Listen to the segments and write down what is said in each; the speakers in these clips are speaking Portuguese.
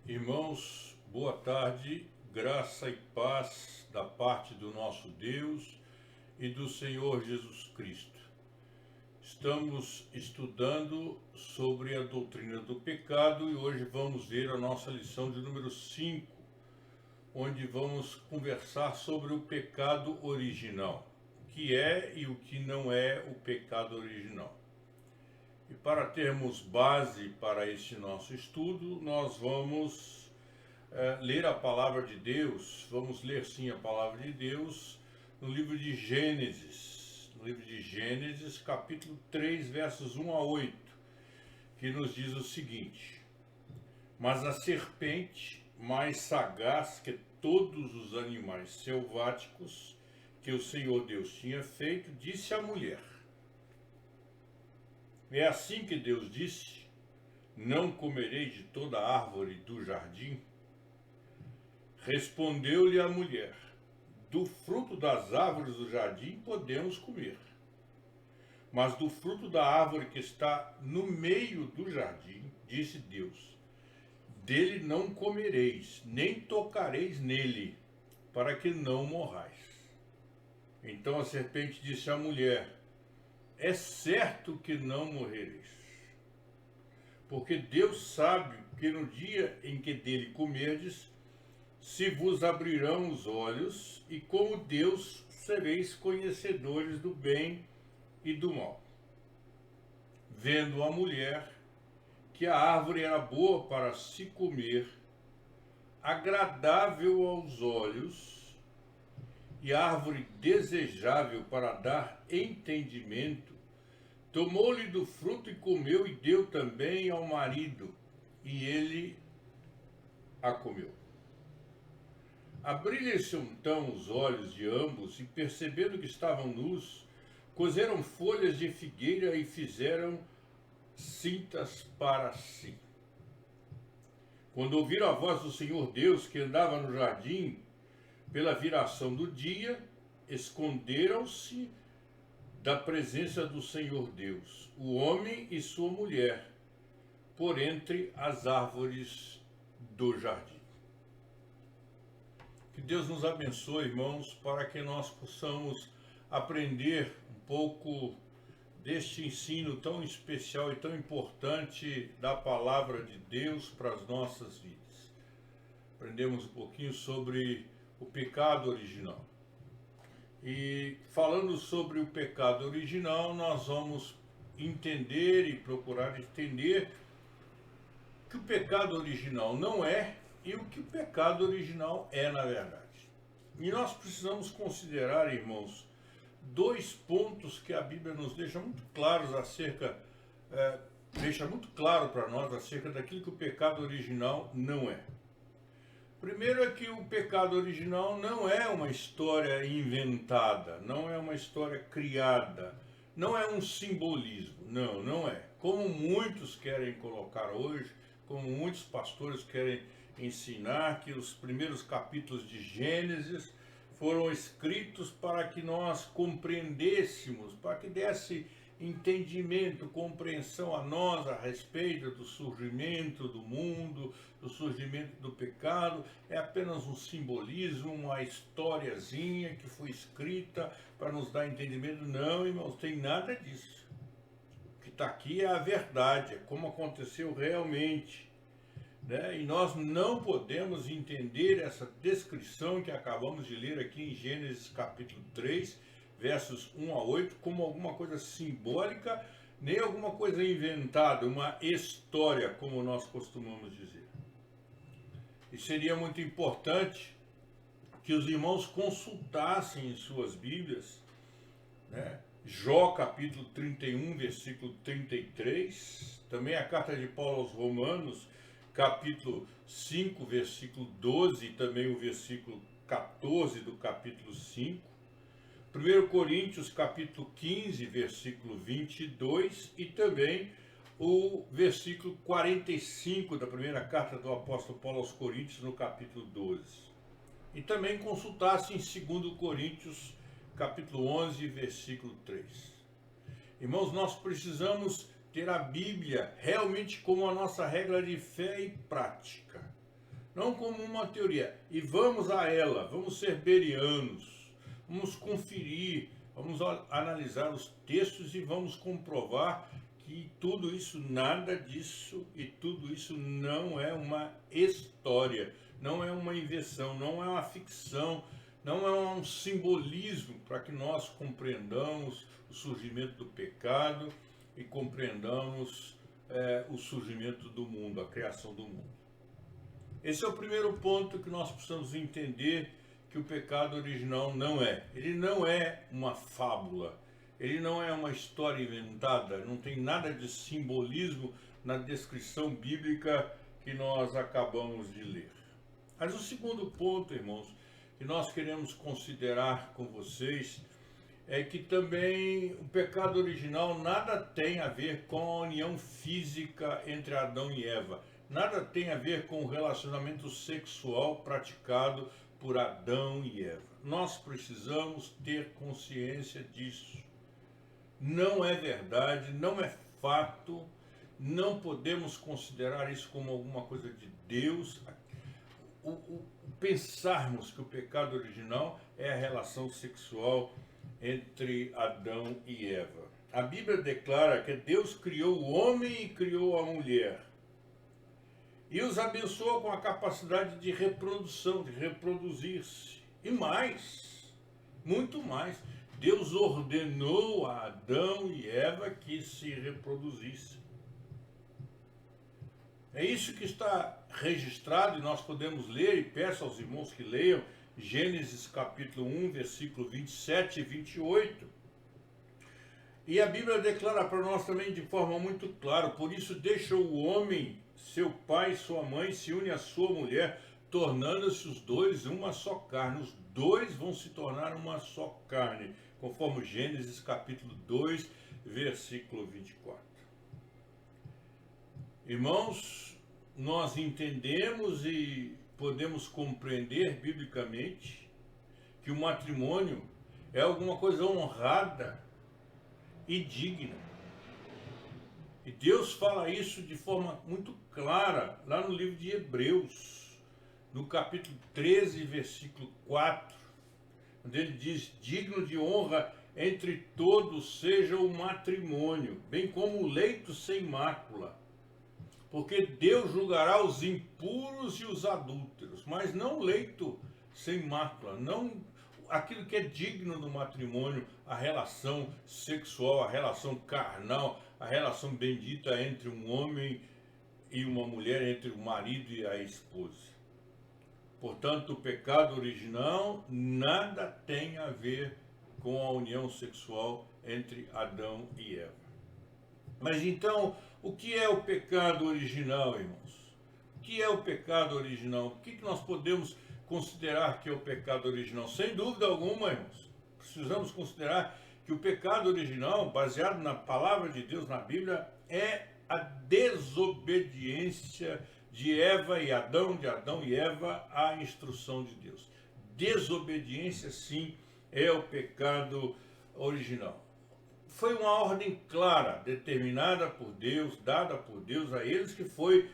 Irmãos, boa tarde, graça e paz da parte do nosso Deus e do Senhor Jesus Cristo. Estamos estudando sobre a doutrina do pecado e hoje vamos ver a nossa lição de número 5, onde vamos conversar sobre o pecado original, o que é e o que não é o pecado original. E para termos base para este nosso estudo, nós vamos ler a palavra de Deus, vamos ler sim a palavra de Deus no livro de Gênesis, capítulo 3, versos 1 a 8, que nos diz o seguinte: Mas a serpente, mais sagaz que todos os animais selváticos que o Senhor Deus tinha feito, disse à mulher: É assim que Deus disse: Não comerei de toda árvore do jardim? Respondeu-lhe a mulher: Do fruto das árvores do jardim podemos comer, mas do fruto da árvore que está no meio do jardim, disse Deus: Dele não comereis, nem tocareis nele, para que não morrais. Então a serpente disse à mulher: É certo que não morrereis, porque Deus sabe que no dia em que dele comerdes, se vos abrirão os olhos, e como Deus sereis conhecedores do bem e do mal. Vendo a mulher que a árvore era boa para se comer, agradável aos olhos, e árvore desejável para dar entendimento, tomou-lhe do fruto e comeu, e deu também ao marido, e ele a comeu. Abriram-se então os olhos de ambos, e percebendo que estavam nus, coseram folhas de figueira e fizeram cintas para si. Quando ouviram a voz do Senhor Deus, que andava no jardim pela viração do dia, esconderam-se da presença do Senhor Deus, o homem e sua mulher, por entre as árvores do jardim. Que Deus nos abençoe, irmãos, para que nós possamos aprender um pouco deste ensino tão especial e tão importante da palavra de Deus para as nossas vidas. Aprendemos um pouquinho sobre o pecado original. E falando sobre o pecado original, nós vamos entender e procurar entender que o pecado original não é e o que o pecado original é, na verdade. E nós precisamos considerar, irmãos, dois pontos que a Bíblia nos deixa muito claros deixa muito claro para nós acerca daquilo que o pecado original não é. Primeiro é que o pecado original não é uma história inventada, não é uma história criada, não é um simbolismo, não é. Como muitos querem colocar hoje, como muitos pastores querem ensinar, que os primeiros capítulos de Gênesis foram escritos para que nós compreendêssemos, para que desse entendimento, compreensão a nós a respeito do surgimento do mundo, do surgimento do pecado. É apenas um simbolismo, uma historiazinha que foi escrita para nos dar entendimento. Não, irmãos, tem nada disso. O que está aqui é a verdade, é como aconteceu realmente. E nós não podemos entender essa descrição que acabamos de ler aqui em Gênesis capítulo 3, versos 1 a 8, como alguma coisa simbólica, nem alguma coisa inventada, uma história, como nós costumamos dizer. E seria muito importante que os irmãos consultassem em suas Bíblias, Jó capítulo 31, versículo 33, também a carta de Paulo aos Romanos, capítulo 5, versículo 12, e também o versículo 14 do capítulo 5, 1 Coríntios, capítulo 15, versículo 22, e também o versículo 45 da primeira carta do apóstolo Paulo aos Coríntios, no capítulo 12. E também consultasse em 2 Coríntios, capítulo 11, versículo 3. Irmãos, nós precisamos ter a Bíblia realmente como a nossa regra de fé e prática. não como uma teoria. E vamos a ela, vamos ser bereanos, vamos conferir, vamos analisar os textos e vamos comprovar que tudo isso, nada disso e tudo isso não é uma história, não é uma invenção, não é uma ficção, não é um simbolismo para que nós compreendamos o surgimento do pecado e compreendamos o surgimento do mundo, a criação do mundo. Esse é o primeiro ponto que nós precisamos entender, que o pecado original não é. Ele não é uma fábula, ele não é uma história inventada, não tem nada de simbolismo na descrição bíblica que nós acabamos de ler. Mas o segundo ponto, irmãos, que nós queremos considerar com vocês é que também o pecado original nada tem a ver com a união física entre Adão e Eva. Nada tem a ver com o relacionamento sexual praticado por Adão e Eva. Nós precisamos ter consciência disso. Não é verdade, não é fato, não podemos considerar isso como alguma coisa de Deus. Pensarmos que o pecado original é a relação sexual entre Adão e Eva. A Bíblia declara que Deus criou o homem e criou a mulher. E os abençoou com a capacidade de reprodução, de reproduzir-se. E mais, muito mais. Deus ordenou a Adão e Eva que se reproduzissem. É isso que está registrado e nós podemos ler, e peço aos irmãos que leiam Gênesis capítulo 1, versículo 27 e 28. E a Bíblia declara para nós também de forma muito clara: por isso deixa o homem, seu pai e sua mãe, se une à sua mulher, tornando-se os dois uma só carne. Os dois vão se tornar uma só carne, conforme Gênesis capítulo 2, versículo 24. Irmãos, nós entendemos e podemos compreender biblicamente que o matrimônio é alguma coisa honrada e digna. E Deus fala isso de forma muito clara lá no livro de Hebreus, no capítulo 13, versículo 4, onde ele diz: digno de honra entre todos seja o matrimônio, bem como o leito sem mácula. Porque Deus julgará os impuros e os adúlteros, mas não o leito sem mácula, não aquilo que é digno do matrimônio, a relação sexual, a relação carnal, a relação bendita entre um homem e uma mulher, entre o marido e a esposa. Portanto, o pecado original nada tem a ver com a união sexual entre Adão e Eva. Mas então, o que é o pecado original, irmãos? O que é o pecado original? O que nós podemos considerar que é o pecado original? Sem dúvida alguma, irmãos, precisamos considerar que o pecado original, baseado na palavra de Deus, na Bíblia, é a desobediência de Eva e Adão, de Adão e Eva, à instrução de Deus. Desobediência, sim, é o pecado original. Foi uma ordem clara, determinada por Deus, dada por Deus a eles, que foi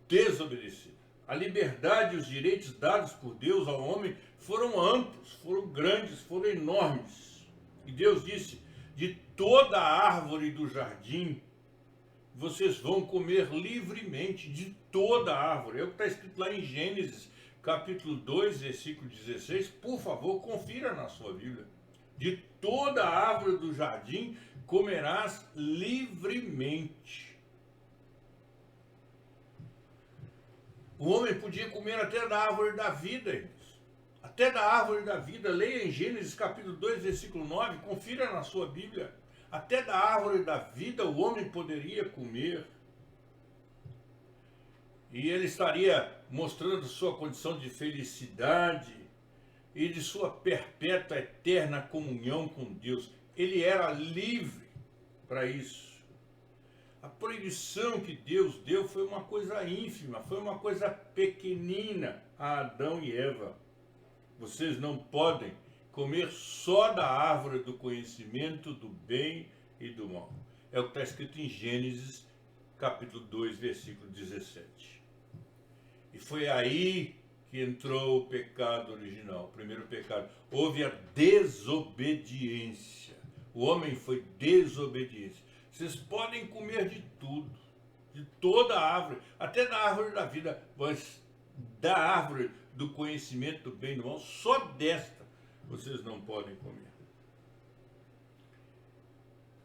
desobedecida. A liberdade e os direitos dados por Deus ao homem foram amplos, foram grandes, foram enormes. E Deus disse: de toda a árvore do jardim vocês vão comer livremente, de toda a árvore. É o que está escrito lá em Gênesis, capítulo 2, versículo 16. Por favor, confira na sua Bíblia. De toda a árvore do jardim comerás livremente. O homem podia comer até da árvore da vida, irmãos. Até da árvore da vida. Leia em Gênesis capítulo 2, versículo 9, confira na sua Bíblia. Até da árvore da vida o homem poderia comer. E ele estaria mostrando sua condição de felicidade e de sua perpétua, eterna comunhão com Deus. Ele era livre para isso. A proibição que Deus deu foi uma coisa ínfima, foi uma coisa pequenina a Adão e Eva. Vocês não podem comer só da árvore do conhecimento do bem e do mal. É o que está escrito em Gênesis, capítulo 2, versículo 17. E foi aí que entrou o pecado original, o primeiro pecado. Houve a desobediência. O homem foi desobediente. Vocês podem comer de tudo, de toda a árvore, até da árvore da vida, mas da árvore do conhecimento do bem e do mal, só desta vocês não podem comer.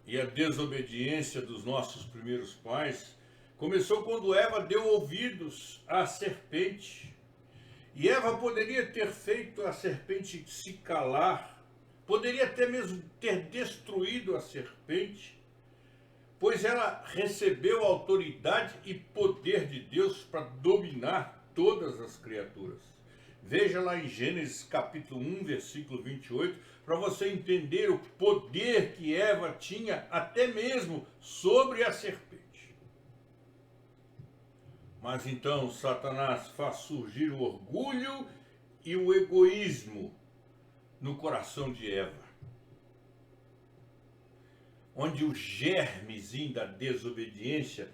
E a desobediência dos nossos primeiros pais começou quando Eva deu ouvidos à serpente. E Eva poderia ter feito a serpente se calar, poderia até mesmo ter destruído a serpente, pois ela recebeu autoridade e poder de Deus para dominar todas as criaturas. Veja lá em Gênesis capítulo 1, versículo 28, para você entender o poder que Eva tinha até mesmo sobre a serpente. Mas então Satanás faz surgir o orgulho e o egoísmo no coração de Eva, onde o germezinho da desobediência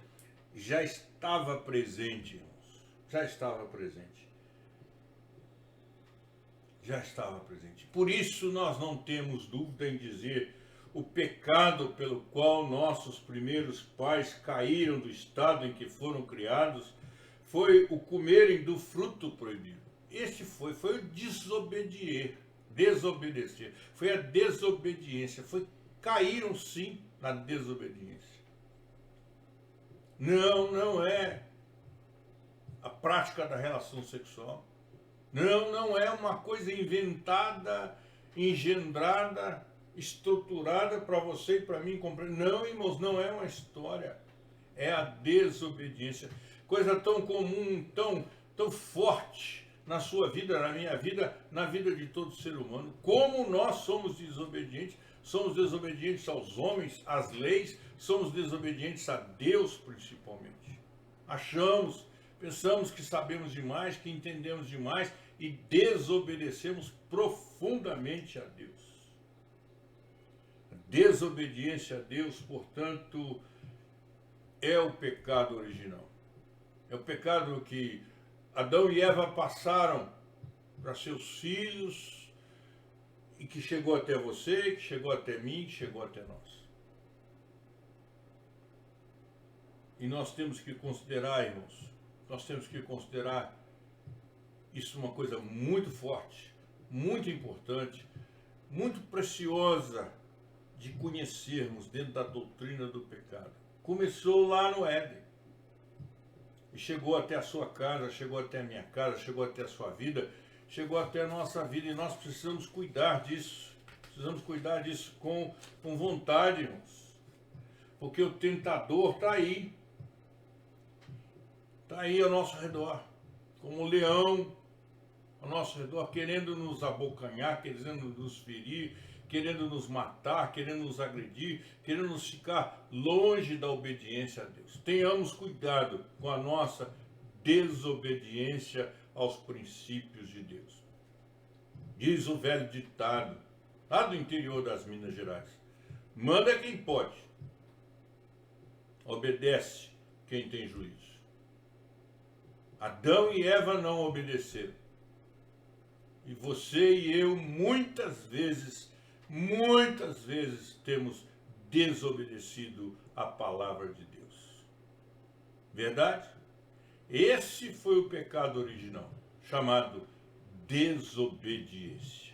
já estava presente, irmãos. Já estava presente. Já estava presente. Por isso nós não temos dúvida em dizer o pecado pelo qual nossos primeiros pais caíram do estado em que foram criados foi o comerem do fruto proibido. Este foi o desobedecer. Foi a desobediência, caíram sim na desobediência. Não é a prática da relação sexual. Não é uma coisa inventada, engendrada, estruturada para você e para mim compreender. Não, irmãos, não é uma história. É a desobediência. Coisa tão comum, tão forte na sua vida, na minha vida, na vida de todo ser humano. Como nós somos desobedientes aos homens, às leis, somos desobedientes a Deus principalmente. Pensamos que sabemos demais, que entendemos demais e desobedecemos profundamente a Deus. A desobediência a Deus, portanto, é o pecado original. É o pecado que Adão e Eva passaram para seus filhos e que chegou até você, que chegou até mim, que chegou até nós. E nós temos que considerar, irmãos, isso uma coisa muito forte, muito importante, muito preciosa de conhecermos dentro da doutrina do pecado. Começou lá no Éden. E chegou até a sua casa, chegou até a minha casa, chegou até a sua vida, chegou até a nossa vida e nós precisamos cuidar disso. Precisamos cuidar disso com vontade, irmãos. Porque o tentador está aí. Está aí ao nosso redor. Como um leão ao nosso redor, querendo nos abocanhar, querendo nos ferir, querendo nos matar, querendo nos agredir, querendo nos ficar longe da obediência a Deus. Tenhamos cuidado com a nossa desobediência aos princípios de Deus. Diz o velho ditado, lá do interior das Minas Gerais: manda quem pode, obedece quem tem juízo. Adão e Eva não obedeceram. E você e eu muitas vezes temos desobedecido a palavra de Deus. Verdade? Esse foi o pecado original, chamado desobediência.